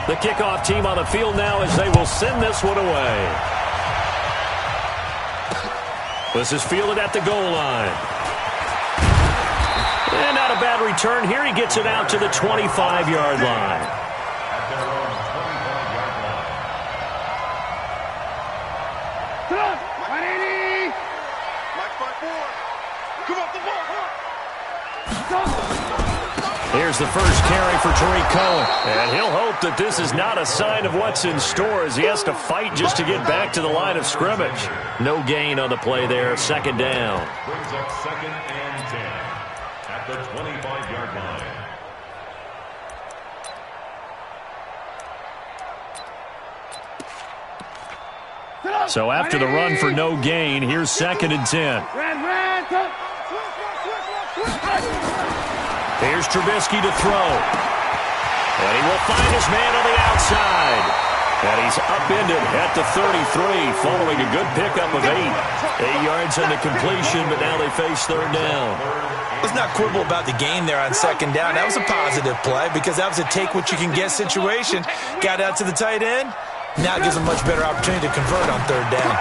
The kickoff team on the field now as they will send this one away. This is fielded at the goal line. And not a bad return here. He gets it out to the 25-yard line. Here's the first carry for Tariq Cohen. And he'll hope that this is not a sign of what's in store as he has to fight just to get back to the line of scrimmage. No gain on the play there. Second down. Brings up 2nd and 10 at the 25-yard line. So after the run for no gain, here's 2nd and 10. Here's Trubisky to throw. And he will find his man on the outside. And he's upended at the 33 following a good pickup of 8. 8 yards on the completion, but now they face third down. Let's not quibble about the gain there on second down. That was a positive play because that was a take-what-you-can-get situation. Got out to the tight end. Now it gives him a much better opportunity to convert on third down.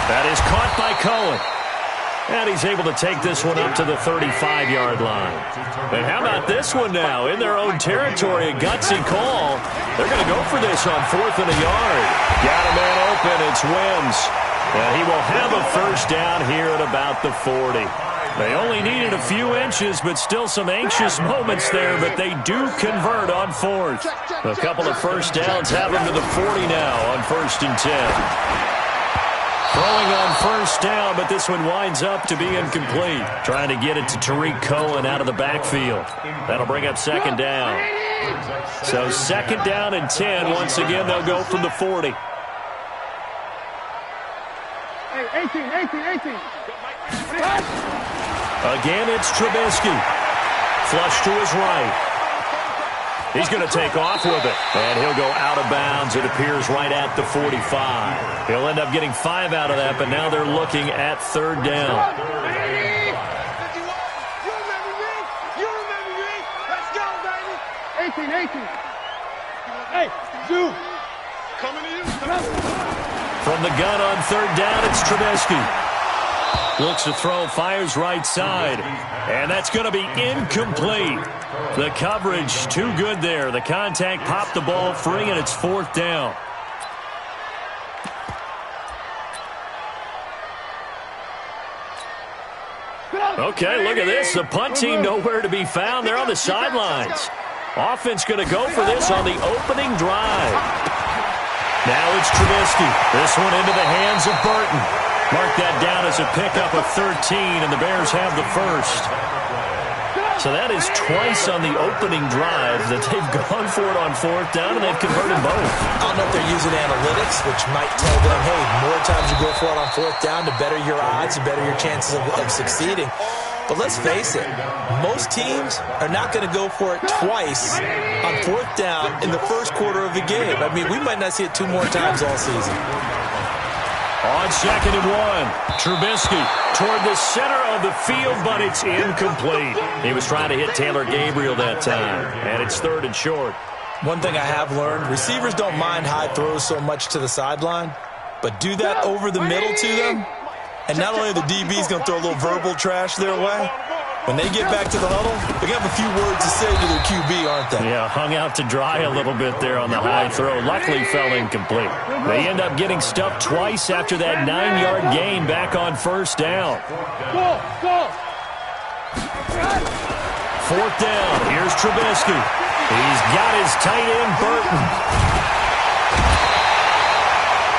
That is caught by Cohen. And he's able to take this one up to the 35-yard line. And how about this one now? In their own territory, a gutsy call. They're going to go for this on 4th and a yard. Got a man open. It's Wims. And he will have a first down here at about the 40. They only needed a few inches, but still some anxious moments there, but they do convert on 4th. A couple of first downs have them to the 40 now on 1st and 10. Throwing on first down, but this one winds up to be incomplete. Trying to get it to Tariq Cohen out of the backfield. That'll bring up second down. So second down and 10. Once again, they'll go from the 40. 18. Again, it's Trubisky. Flush to his right. He's going to take off with it. And he'll go out of bounds, it appears, right at the 45. He'll end up getting 5 out of that, but now they're looking at third down. 18. Hey, Zoo. Coming to you. From the gun on third down, it's Trubisky. Looks to throw, fires right side. And that's going to be incomplete. The coverage too good there. The contact popped the ball free, and it's 4th down. Okay, look at this. The punt team nowhere to be found. They're on the sidelines. Offense going to go for this on the opening drive. Now it's Trubisky. This one into the hands of Burton. Mark that down as a pickup of 13, and the Bears have the first. So that is twice on the opening drive that they've gone for it on 4th down, and they've converted both. I don't know if they're using analytics, which might tell them, hey, more times you go for it on 4th down, the better your odds, the better your chances of succeeding. But let's face it, most teams are not going to go for it twice on 4th down in the first quarter of the game. I mean, we might not see it 2 more times all season. On 2nd and 1, Trubisky toward the center of the field, but it's incomplete. He was trying to hit Taylor Gabriel that time, and it's 3rd and short. One thing I have learned, receivers don't mind high throws so much to the sideline, but do that over the middle to them, and not only are the DBs going to throw a little verbal trash their way, when they get back to the huddle, they're going to have a few words to say to their QB, aren't they? Yeah, hung out to dry a little bit there on the high throw. Luckily fell incomplete. They end up getting stuffed twice after that 9-yard gain back on first down. 4th down. Here's Trubisky. He's got his tight end, Burton.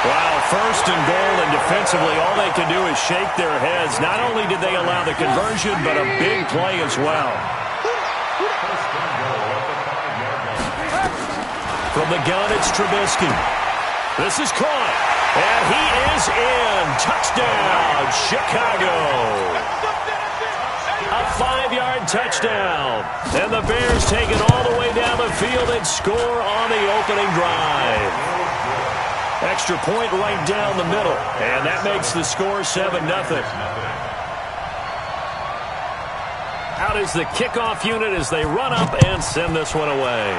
Wow, 1st and goal, and defensively all they can do is shake their heads. Not only did they allow the conversion, but a big play as well. From the gun, it's Trubisky. This is caught, and he is in. Touchdown, Chicago. A 5-yard touchdown. And the Bears take it all the way down the field and score on the opening drive. Extra point right down the middle, and that makes the score 7-0. Out is the kickoff unit as they run up and send this one away.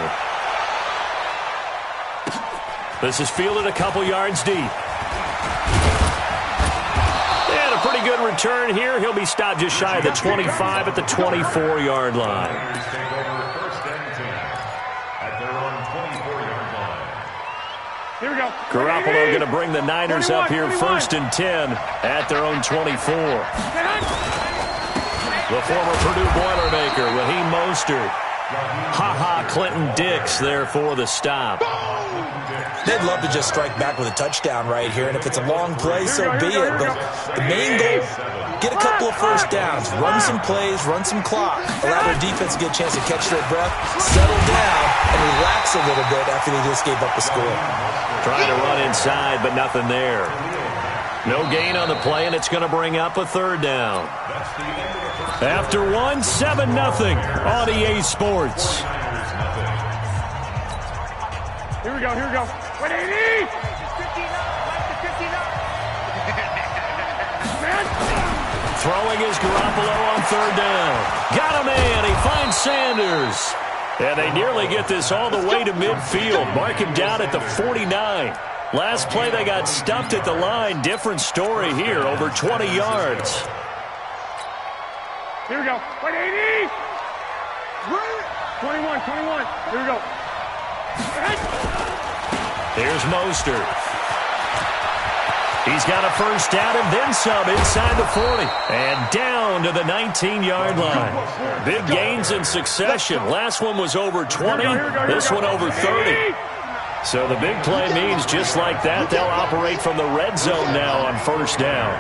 This is fielded a couple yards deep. And a pretty good return here. He'll be stopped just shy of the 25 at the 24-yard line. Here we go. Garoppolo going to bring the Niners up here 1st and 10 at their own 24. The former Purdue Boilermaker, Raheem Mostert. Clinton Dix there for the stop. They'd love to just strike back with a touchdown right here, and if it's a long play, so be it. But the main goal, get a couple of first downs, run some plays, run some clock, allow their defense to get a chance to catch their breath, settle down, and relax a little bit after they just gave up a score. Trying to run inside, but nothing there. No gain on the play, and it's going to bring up a 3rd down. After 1, 7-0 on EA Sports. Here we go. 180. Throwing is Garoppolo on 3rd down. Got a man. He finds Sanders. And they nearly get this all the way to midfield. Mark him down at the 49. Last play, they got stuffed at the line. Different story here, over 20 yards. Here we go. 180. 21. Here we go. Here's Mostert. He's got a first down and then some inside the 40. And down to the 19-yard line. Big gains in succession. Last one was over 20. This one over 30. So the big play means just like that, they'll operate from the red zone now on 1st down.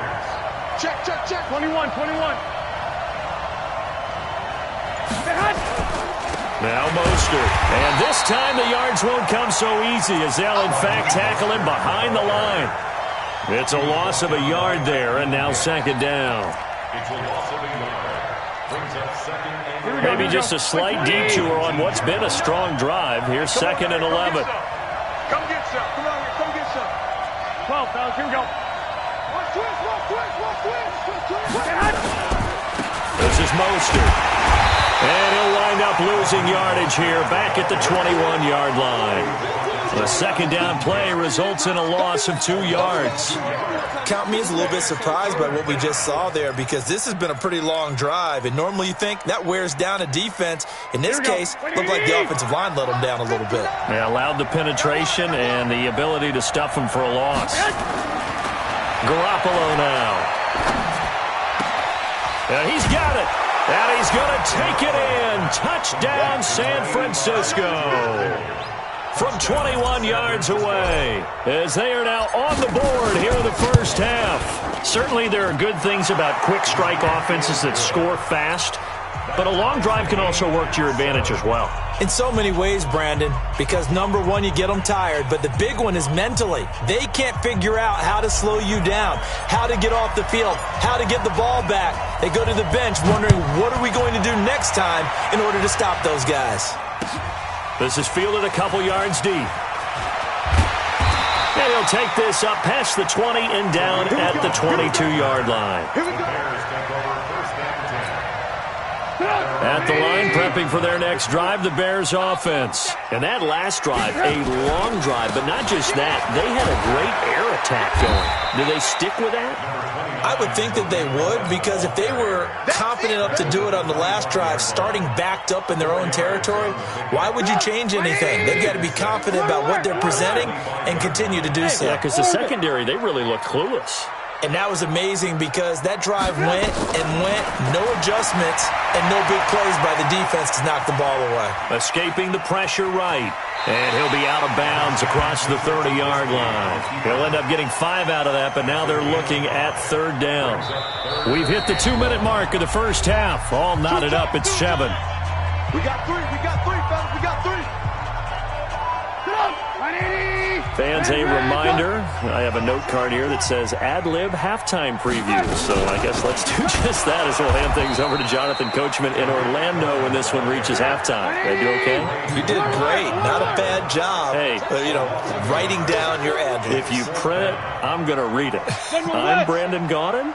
Check. 21. Now Mostert. And this time the yards won't come so easy as they'll in fact tackle him behind the line. It's a loss of a yard there, and now 2nd down. It's a loss of a yard. Brings up 2nd and Maybe just a slight detour on what's been a strong drive. Here's 2nd and 11. Come get some. Come on, come get some. 12, fellas. Here we go. Watch twist. This is Mostert. And he'll wind up losing yardage here back at the 21-yard line. The 2nd down play results in a loss of 2 yards. Count me as a little bit surprised by what we just saw there, because this has been a pretty long drive, and normally you think that wears down a defense. In this case, looked like the offensive line let them down a little bit. They allowed the penetration and the ability to stuff them for a loss. Garoppolo now. And he's got it. And he's going to take it in. Touchdown, San Francisco. From 21 yards away, as they are now on the board here in the 1st half. Certainly there are good things about quick strike offenses that score fast, but a long drive can also work to your advantage as well. In so many ways, Brandon, because number one, you get them tired, but the big one is mentally. They can't figure out how to slow you down, how to get off the field, how to get the ball back. They go to the bench wondering, what are we going to do next time in order to stop those guys? This is fielded a couple yards deep. And he'll take this up past the 20 and down at the 22-yard line. At the line, prepping for their next drive, the Bears offense. And that last drive, a long drive, but not just that. They had a great air attack going. Do they stick with that? I would think that they would, because if they were confident enough to do it on the last drive, starting backed up in their own territory, why would you change anything? They've got to be confident about what they're presenting and continue to do so. Yeah, because the secondary, they really look clueless. And that was amazing, because that drive went and went, no adjustments, and no big plays by the defense to knock the ball away. Escaping the pressure right. And he'll be out of bounds across the 30-yard line. He'll end up getting 5 out of that, but now they're looking at 3rd down. We've hit the 2-minute mark of the 1st half. All knotted up at 7. We got 3, fellas. We got 3. Get up. 180. Fans, a reminder, I have a note card here that says ad-lib halftime preview. So I guess let's do just that as we'll hand things over to Jonathan Coachman in Orlando when this one reaches halftime. Did I do okay? You did great. Not a bad job. Hey. Writing down your ad-libs. If you print it, I'm going to read it. I'm Brandon Gaudin.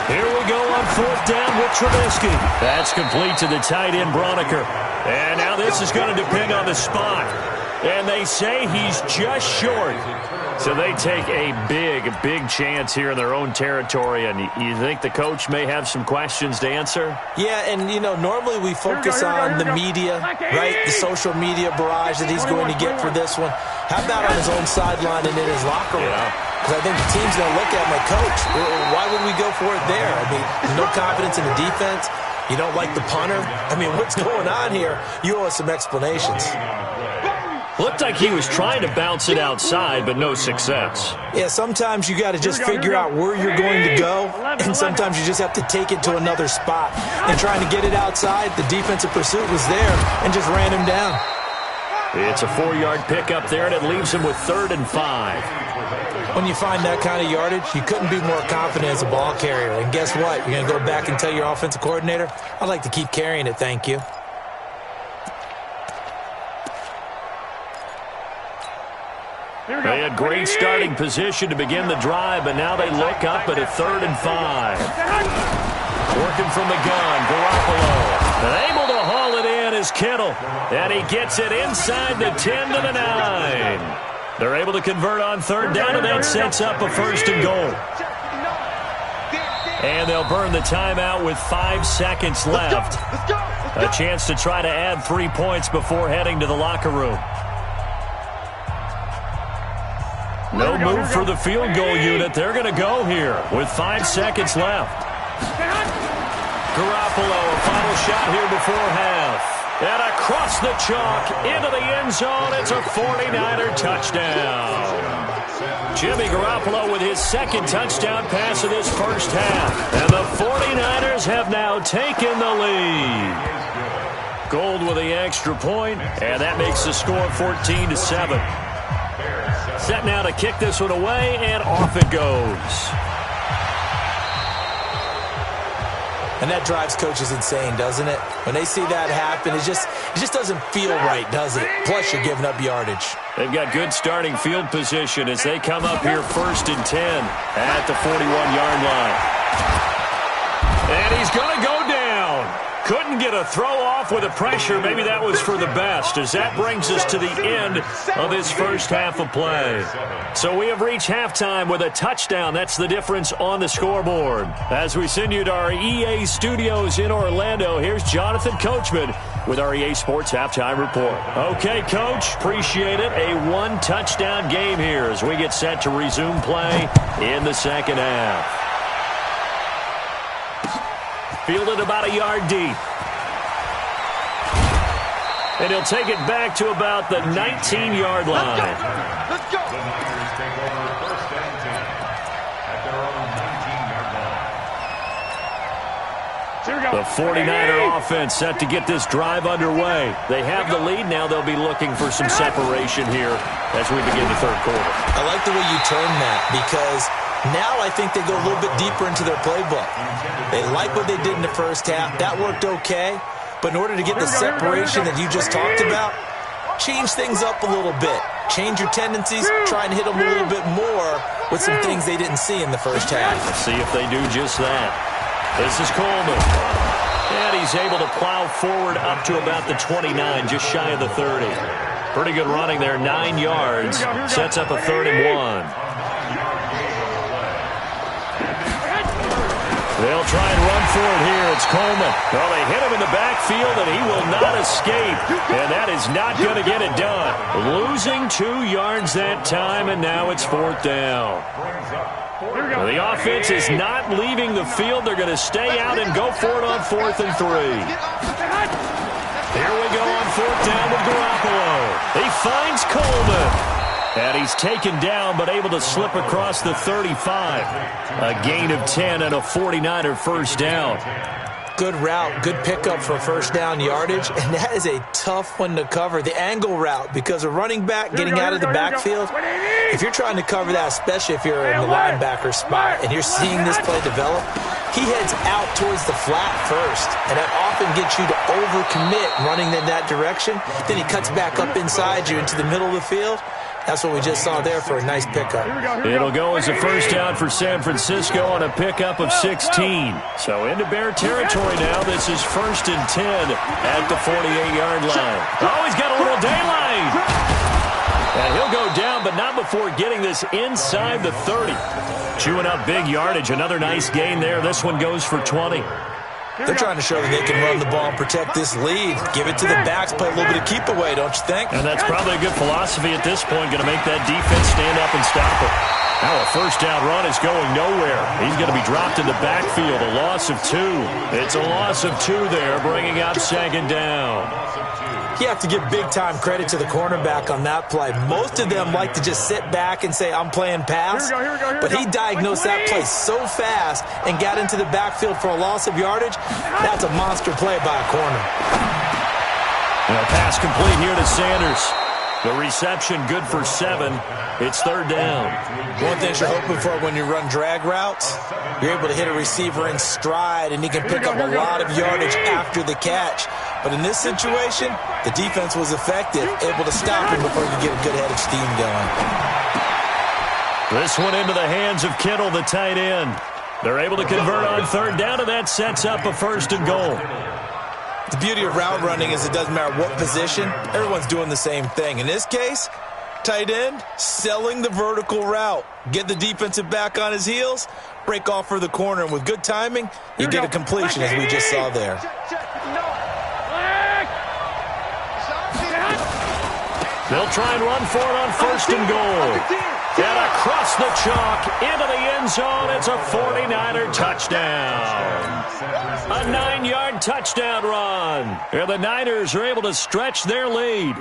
Here we go on 4th down with Trubisky. That's complete to the tight end, Broniker. And now this is going to depend on the spot. And they say he's just short. So they take a big chance here in their own territory. And you think the coach may have some questions to answer? Yeah, and, normally we focus on the media, right? The social media barrage that he's going to get for this one. How about on his own sideline and in his locker room? Because I think the team's going to look at him like, Coach, why would we go for it there? I mean, no confidence in the defense. You don't like the punter? I mean, what's going on here? You owe us some explanations. Looked like he was trying to bounce it outside, but no success. Yeah, sometimes you got to just figure out where you're going to go, and sometimes you just have to take it to another spot. And trying to get it outside, the defensive pursuit was there and just ran him down. It's a 4-yard pickup there, and it leaves him with 3rd and 5. When you find that kind of yardage, you couldn't be more confident as a ball carrier. And guess what? You're going to go back and tell your offensive coordinator, I'd like to keep carrying it, thank you. They had great starting position to begin the drive, but now they look up at a 3rd and 5. Working from the gun, Garoppolo. And able to haul it in is Kittle. And he gets it inside the 10 to the 9. They're able to convert on 3rd down, and that sets up a 1st and goal. And they'll burn the timeout with 5 seconds left. A chance to try to add 3 points before heading to the locker room. No move for the field goal unit. They're going to go here with 5 seconds left. Garoppolo, a final shot here before half. And across the chalk into the end zone. It's a 49er touchdown. Jimmy Garoppolo with his 2nd touchdown pass of this first half. And the 49ers have now taken the lead. Gold with the extra point, and that makes the score 14-7. Set now to kick this one away, and off it goes. And that drives coaches insane, doesn't it? When they see that happen, it just doesn't feel right, does it? Plus, you're giving up yardage. They've got good starting field position as they come up here 1st and 10 at the 41-yard line. And he's going to go down. Couldn't get a throw off with the pressure. Maybe that was for the best, as that brings us to the end of this first half of play. So we have reached halftime with a touchdown. That's the difference on the scoreboard. As we send you to our EA studios in Orlando, here's Jonathan Coachman with our EA Sports Halftime Report. Okay, Coach, appreciate it. A 1-touchdown game here as we get set to resume play in the second half. Fielded about a yard deep. And he'll take it back to about the 19-yard line. Let's go. The Niners take over 1st and 10 at their own 19-yard line. The 49er offense set to get this drive underway. They have the lead. Now they'll be looking for some separation here as we begin the 3rd quarter. I like the way you term that, because now I think they go a little bit deeper into their playbook. They like what they did in the first half. That worked okay. But in order to get the separation that you just talked about, change things up a little bit. Change your tendencies. Try and hit them a little bit more with some things they didn't see in the first half. Let's see if they do just that. This is Coleman. And he's able to plow forward up to about the 29, just shy of the 30. Pretty good running there, 9 yards. Sets up a 3rd and 1. They'll try and run for it here. It's Coleman. Well, they hit him in the backfield, and he will not escape. And that is not going to get it done. Losing 2 yards that time, and now it's 4th down. Well, the offense is not leaving the field. They're going to stay out and go for it on 4th and 3. Here we go on 4th down with Garoppolo. He finds Coleman. And he's taken down, but able to slip across the 35. A gain of 10 and a 49er first down. Good route, good pickup for first down yardage, and that is a tough one to cover. The angle route, because a running back getting out of the backfield, if you're trying to cover that, especially if you're in the linebacker spot and you're seeing this play develop, he heads out towards the flat first, and that often gets you to overcommit running in that direction. Then he cuts back up inside you into the middle of the field. That's what we just saw there for a nice pickup. It'll go as a first down for San Francisco on a pickup of 16. So into Bear territory now. This is 1st and 10 at the 48-yard line. Oh, he's got a little daylight. And he'll go down, but not before getting this inside the 30. Chewing up big yardage. Another nice gain there. This one goes for 20. They're trying to show that they can run the ball and protect this lead. Give it to the backs, play a little bit of keep away, don't you think? And that's probably a good philosophy at this point. Going to make that defense stand up and stop it. Now a first down run is going nowhere. He's going to be dropped in the backfield. A loss of 2. It's a loss of 2 there, bringing up 2nd down. You have to give big-time credit to the cornerback on that play. Most of them like to just sit back and say, I'm playing pass. But he diagnosed that play so fast and got into the backfield for a loss of yardage. That's a monster play by a corner. And a pass complete here to Sanders. The reception good for 7. It's 3rd down. One thing you're hoping for when you run drag routes, you're able to hit a receiver in stride, and he can pick up a lot of yardage after the catch. But in this situation, the defense was effective, able to stop him before he could get a good head of steam going. This one into the hands of Kittle, the tight end. They're able to convert on 3rd down, and that sets up a 1st and goal. The beauty of route running is it doesn't matter what position, everyone's doing the same thing. In this case, tight end, selling the vertical route. Get the defensive back on his heels, break off for the corner, and with good timing, you get a completion as we just saw there. They'll try and run for it on 1st and goal. And across the chalk, into the end zone, it's a 49er touchdown. A 9-yard touchdown run. And the Niners are able to stretch their lead.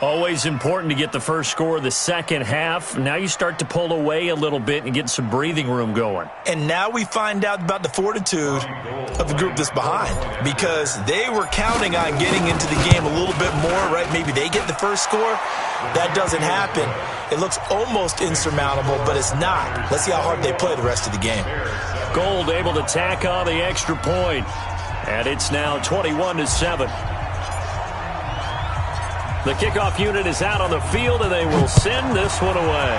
Always important to get the first score of the second half. Now you start to pull away a little bit and get some breathing room going. And now we find out about the fortitude of the group that's behind, because they were counting on getting into the game a little bit more, right? Maybe they get the first score. That doesn't happen. It looks almost insurmountable, but it's not. Let's see how hard they play the rest of the game. Gold able to tack on the extra point. And it's now 21-7. The kickoff unit is out on the field, and they will send this one away.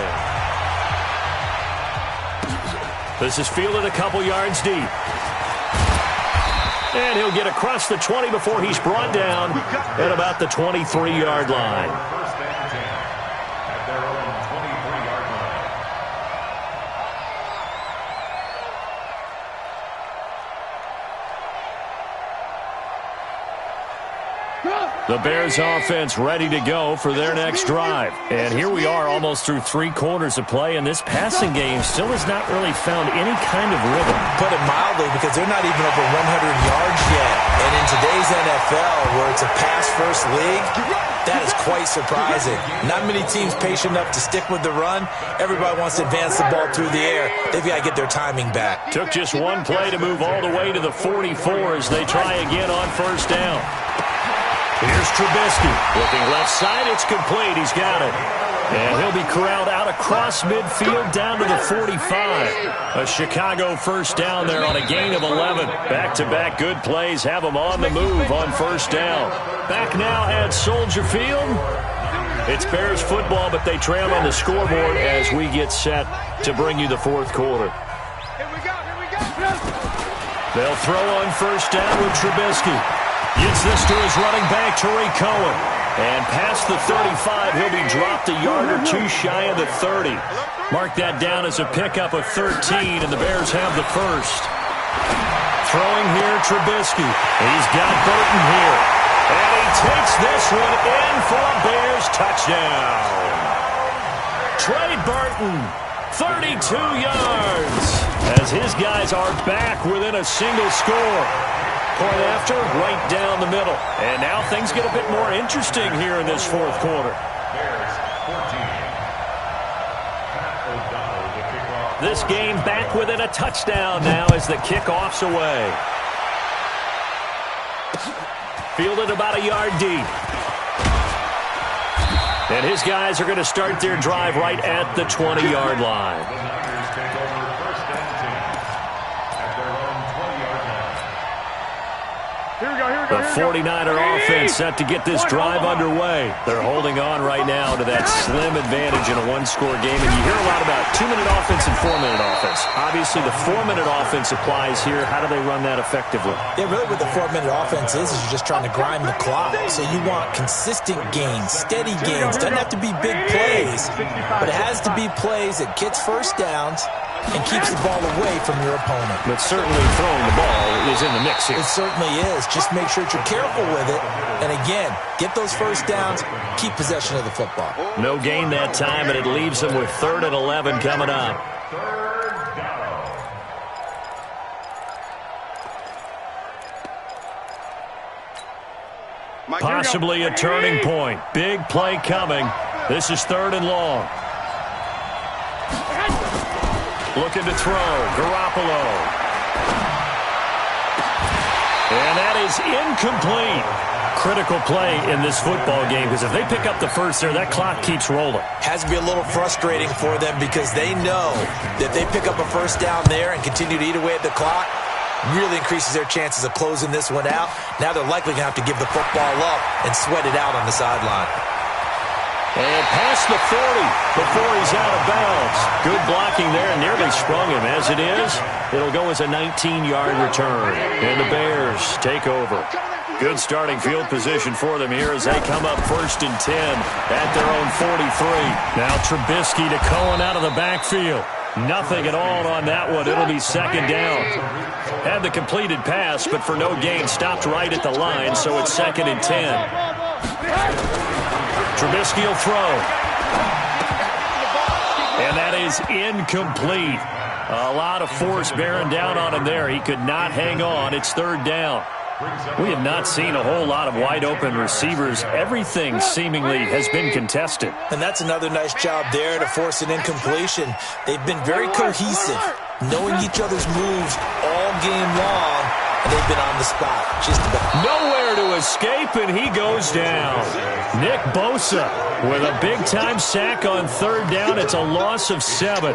This is fielded a couple yards deep. And he'll get across the 20 before he's brought down at about the 23-yard line. First and 10 at their own 23-yard line. The Bears offense ready to go for their next drive. And here we are almost through 3 quarters of play, and this passing game still has not really found any kind of rhythm. Put it mildly, because they're not even over 100 yards yet. And in today's NFL, where it's a pass-first league, that is quite surprising. Not many teams patient enough to stick with the run. Everybody wants to advance the ball through the air. They've got to get their timing back. Took just one play to move all the way to the 44 as they try again on first down. Here's Trubisky. Looking left side, it's complete. He's got it. And he'll be corralled out across midfield down to the 45. A Chicago first down there on a gain of 11. Back-to-back good plays have them on the move on first down. Back now at Soldier Field. It's Bears football, but they trail on the scoreboard as we get set to bring you the fourth quarter. They'll throw on first down with Trubisky. Gets this to his running back, Tariq Cohen. And past the 35, he'll be dropped a yard or 2 shy of the 30. Mark that down as a pickup of 13, and the Bears have the first. Throwing here, Trubisky. He's got Burton here. And he takes this one in for a Bears touchdown. Trey Burton, 32 yards, as his guys are back within a single score. Point after, right down the middle. And now things get a bit more interesting here in this fourth quarter. Bears 14. Pat O'Donnell, the kickoff. This game back within a touchdown now as the kickoff's away. Fielded about a yard deep. And his guys are going to start their drive right at the 20-yard line. The Niners take over first and 10 at their own 20-yard line. Here we go. The 49er offense set to get this drive underway. They're holding on right now to that slim advantage in a one-score game. And you hear a lot about 2-minute offense and 4-minute offense. Obviously, the 4-minute offense applies here. How do they run that effectively? Yeah, really what the 4-minute offense is you're just trying to grind the clock. So you want consistent gains, steady gains. Doesn't have to be big plays, but it has to be plays that gets first downs and keeps the ball away from your opponent. But certainly throwing the ball is in the mix here. It certainly is. Just make sure that you're careful with it. And again, get those first downs, keep possession of the football. No gain that time, and it leaves them with 3rd and 11 coming up. Possibly a turning point. Big play coming. This is 3rd and long. Looking to throw. Garoppolo. And that is incomplete. Critical play in this football game, because if they pick up the first there, that clock keeps rolling. Has to be a little frustrating for them because they know that they pick up a first down there and continue to eat away at the clock, really increases their chances of closing this one out. Now they're likely going to have to give the football up and sweat it out on the sideline. And past the 40 before he's out of bounds. Good blocking there, and nearly sprung him. As it is, it'll go as a 19-yard return. And the Bears take over. Good starting field position for them here as they come up 1st and 10 at their own 43. Now Trubisky to Cohen out of the backfield. Nothing at all on that one. It'll be 2nd down. Had the completed pass, but for no gain, stopped right at the line, so it's 2nd and 10. Trubisky will throw. And that is incomplete. A lot of force bearing down on him there. He could not hang on. It's 3rd down. We have not seen a whole lot of wide-open receivers. Everything seemingly has been contested. And that's another nice job there to force an incompletion. They've been very cohesive, knowing each other's moves all game long, and they've been on the spot just about. Nowhere to escape, and he goes down. Nick Bosa with a big-time sack on 3rd down. It's a loss of 7.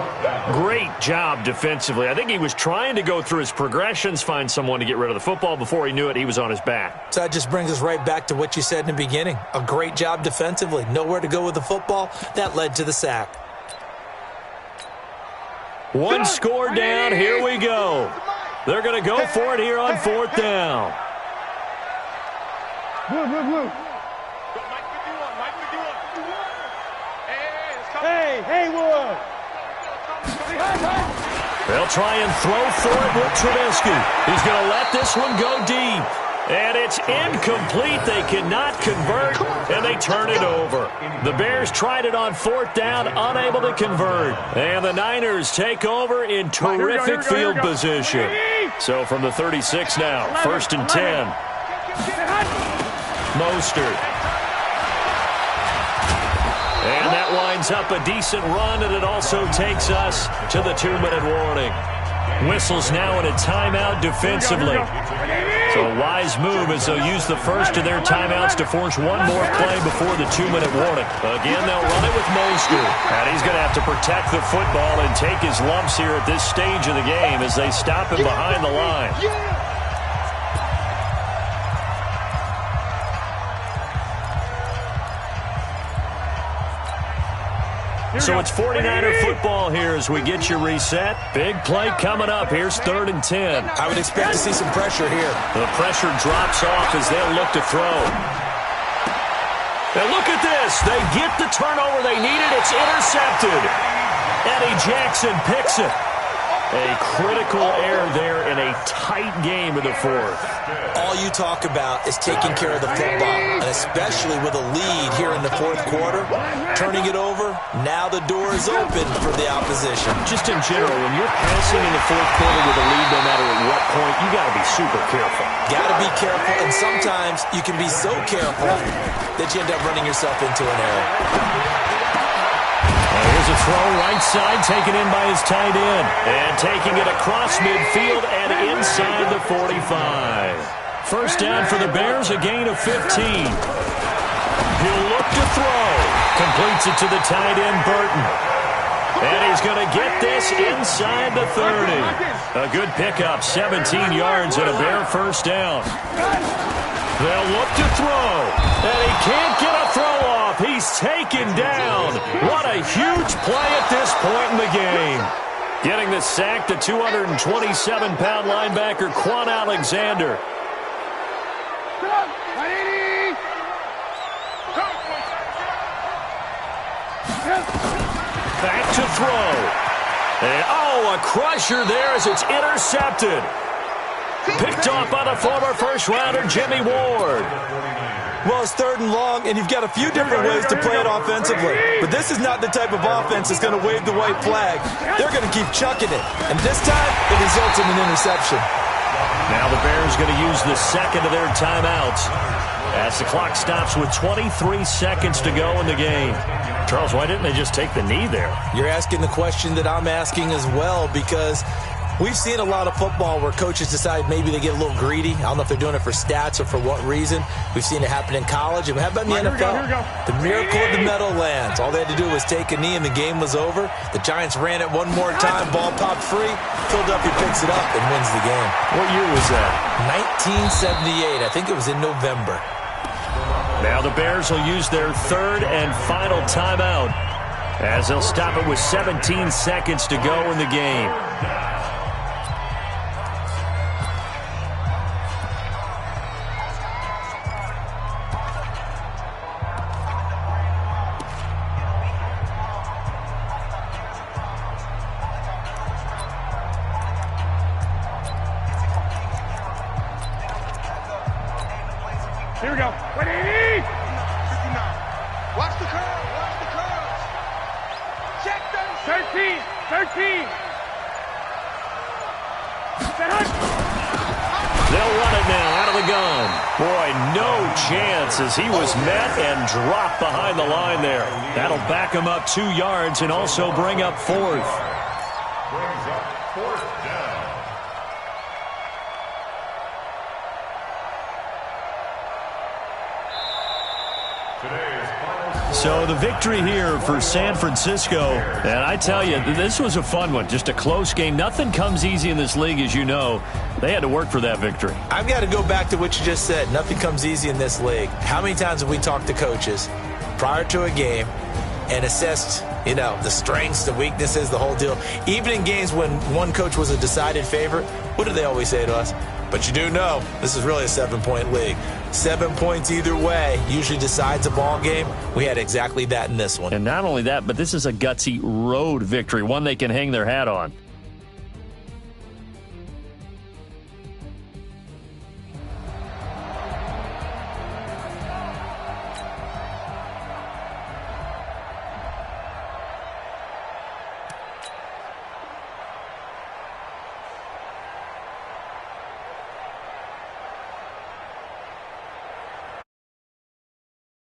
Great job defensively. I think he was trying to go through his progressions, find someone to get rid of the football. Before he knew it, he was on his back. So that just brings us right back to what you said in the beginning. A great job defensively. Nowhere to go with the football. That led to the sack. One score down. Here we go. They're going to go for it here on 4th down. Hey, Haywood! They'll try and throw for it with Trubisky. He's going to let this one go deep. And it's incomplete. They cannot convert, and they turn it over. The Bears tried it on 4th down, unable to convert. And the Niners take over in terrific field position. So from the 36 now, 1st and 10. Mostert. And that winds up a decent run, and it also takes us to the 2-minute warning. Whistles now in a timeout defensively. So a wise move as they'll use the first of their timeouts to force one more play before the 2-minute warning. Again, they'll run it with Mostert. And he's going to have to protect the football and take his lumps here at this stage of the game as they stop him behind the line. So it's 49er football here as we get you reset. Big play coming up. Here's 3rd and 10. I would expect to see some pressure here. The pressure drops off as they'll look to throw. And look at this. They get the turnover they needed. It's intercepted. Eddie Jackson picks it. A critical error there in a tight game in the 4th. All you talk about is taking care of the football, and especially with a lead here in the 4th quarter. Turning it over, now the door is open for the opposition. Just in general, when you're passing in the 4th quarter with a lead, no matter at what point, you got to be super careful. Got to be careful, and sometimes you can be so careful that you end up running yourself into an error. Here's a throw right side, taken in by his tight end. And taking it across midfield and inside the 45. First down for the Bears, a gain of 15. He'll look to throw. Completes it to the tight end, Burton. And he's going to get this inside the 30. A good pickup, 17 yards and a Bear first down. They'll look to throw, and he can't get a throw off. He's taken down. What a huge play at this point in the game. Getting the sack, the 227-pound linebacker, Quan Alexander. Back to throw. And, oh, a crusher there as it's intercepted. Picked off by the former first-rounder, Jimmy Ward. Well, it's 3rd and long, and you've got a few different ways to play it offensively. But this is not the type of offense that's going to wave the white flag. They're going to keep chucking it. And this time, it results in an interception. Now the Bears going to use the second of their timeouts as the clock stops with 23 seconds to go in the game. Charles, why didn't they just take the knee there? You're asking the question that I'm asking as well, because we've seen a lot of football where coaches decide maybe they get a little greedy. I don't know if they're doing it for stats or for what reason. We've seen it happen in college. And how about in the NFL? The miracle of the Meadowlands. All they had to do was take a knee and the game was over. The Giants ran it one more time. Ball popped free. Philadelphia picks it up and wins the game. What year was that? 1978. I think it was in November. Now the Bears will use their 3rd and final timeout as they'll stop it with 17 seconds to go in the game. Here we go. 180. 59. Watch the curve. Watch the curves. Check 13. 13. They'll run it now out of the gun. Boy, no chance as he was met and dropped behind the line there. That'll back him up 2 yards and also bring up 4th. Brings up 4th down. So the victory here for San Francisco, and I tell you, this was a fun one, just a close game. Nothing comes easy in this league, as you know. They had to work for that victory. I've got to go back to what you just said. Nothing comes easy in this league. How many times have we talked to coaches prior to a game and assessed, the strengths, the weaknesses, the whole deal? Even in games when one coach was a decided favorite, what do they always say to us? But you do know this is really a 7-point league. 7 points either way usually decides a ball game. We had exactly that in this one. And not only that, but this is a gutsy road victory, one they can hang their hat on.